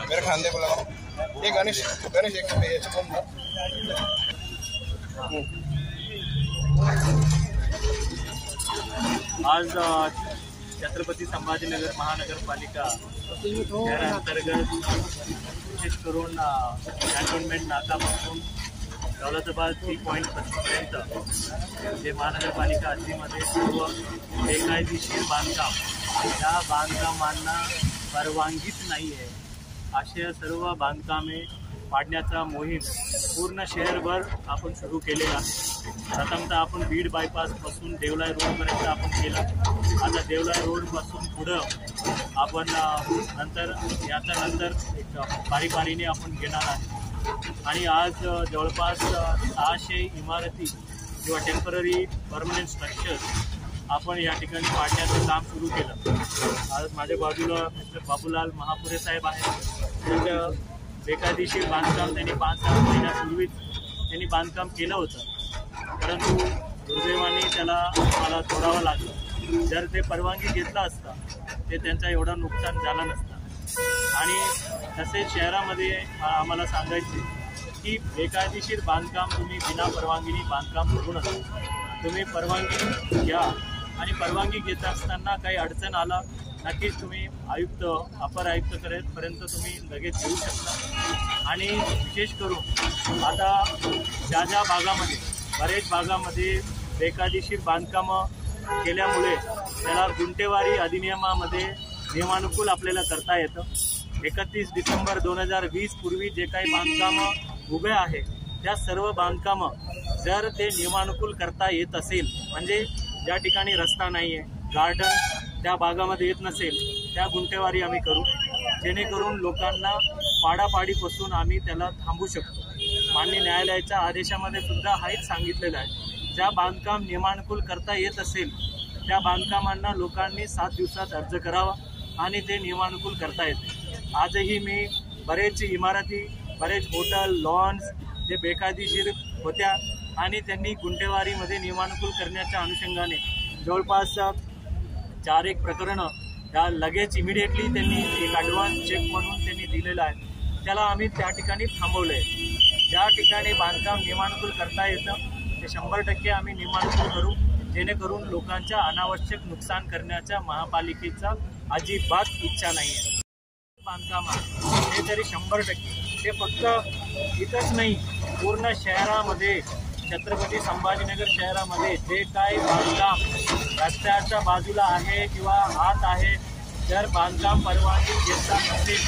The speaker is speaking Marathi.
मेरे खांदे को लगाओ। ये गणेश गणेश एक आज छत्रपती संभाजीनगर महानगरपालिका शहरांतर्गत विशेष करून कॅन्टोन्मेंट नाकापासून दौलताबाद टी पॉईंट पर्यंत जे महानगरपालिका हद्दीमध्ये सर्व बेकायदेशीर बांधकाम त्या बांधकामांना परवानगीच नाही आहे अशा सर्व बांधकामे पाडण्याचा मोहीम पूर्ण शहरभर आपण सुरू केलेला आहे। प्रथमतः आपण बीड बायपासपासून देवलाई रोडपर्यंत आपण केला। आता देवलाई रोडपासून पुढं आपण नंतर एक बारीकारीने आपण घेणार आहे आणि आज जवळपास 600 इमारती किंवा टेम्पररी परमनंट स्ट्रक्चर्स आपण या ठिकाणी पाडण्याचं काम सुरू केलं। आज माझ्या बाजूला मिस्टर बाबूलाल महापुरे साहेब आहेत। त्यांचं बेकायदेशीर बांधकाम त्यांनी 5-6 महिन्यापूर्वीच त्यांनी बांधकाम केलं होतं, परंतु दुर्दैवाने त्याला मला तोडावं लागलं। जर ते परवानगी घेतला असता ते त्यांचा एवढा नुकसान झालं नसतं। आणि तसेच शहरामध्ये आम्हाला सांगायचे की बेकायदेशीर बांधकाम तुम्ही बिना परवानगीने बांधकाम करू नका, तुम्ही परवानगी घ्या आणि परवानगी घेत असताना काही अडचण आला नक्कीच तुम्ही आयुक्त अपर आयुक्तपर्यंत तुम्ही लगेच येऊ शकता। आणि विशेष करून आता ज्या भागामध्ये बरेच भागामध्ये बेकायदेशीर बांधकामं केल्यामुळे त्याला गुंठेवारी अधिनियमामध्ये नियमानुकूल आपल्याला करता येतं। 31 डिसेंबर 2020 पूर्वी जे काही बांधकामं उभे आहे त्या सर्व बांधकामं जर ते नियमानुकूल करता येत असेल, म्हणजे ज्या ठिकाणी रस्ता नाही आहे, गार्डन त्या भागामध्ये येत नसेल, त्या गुंठेवारी आम्ही करू, जेणेकरून लोकांना पाडापाडीपासून आम्ही त्याला थांबवू शकतो। माननीय न्यायालयाच्या आदेशामध्ये सुद्धा हेच सांगितलेलं आहे, ज्या बांधकाम नियमानुकूल करता येत असेल त्या बांधकामांना लोकांनी 7 दिवसात अर्ज करावा आणि ते नियमानुकूल करता येते। आजही मी बरेच इमारती, बरेच हॉटेल, लॉन्स जे बेकायदेशीर होत्या आणि त्यांनी गुंठेवारीमध्ये नियमानुकूल करण्याच्या अनुषंगाने जवळपास 4-1 प्रकरणं त्या लगेच इमिडिएटली त्यांनी एक ॲडव्हान्स चेक म्हणून त्यांनी दिलेला आहे, त्याला आम्ही त्या ठिकाणी थांबवलं आहे। ज्या ठिकाणी बांधकाम नियमानुकूल करता येतं ते 100% आम्ही नियमानुकूल करू, जेणेकरून लोकांच्या अनावश्यक नुकसान करण्याच्या महापालिकेचा अजिबात इच्छा नाही आहे। बांधकाम हे तरी 100%, ते फक्त इथंच नाही पूर्ण शहरामध्ये छत्रपती संभाजीनगर शहरामध्ये जे काही बांधकाम रस्त्याच्या बाजूला आहे किंवा आत आहे, जर बांधकाम परवानगी घेतला नसेल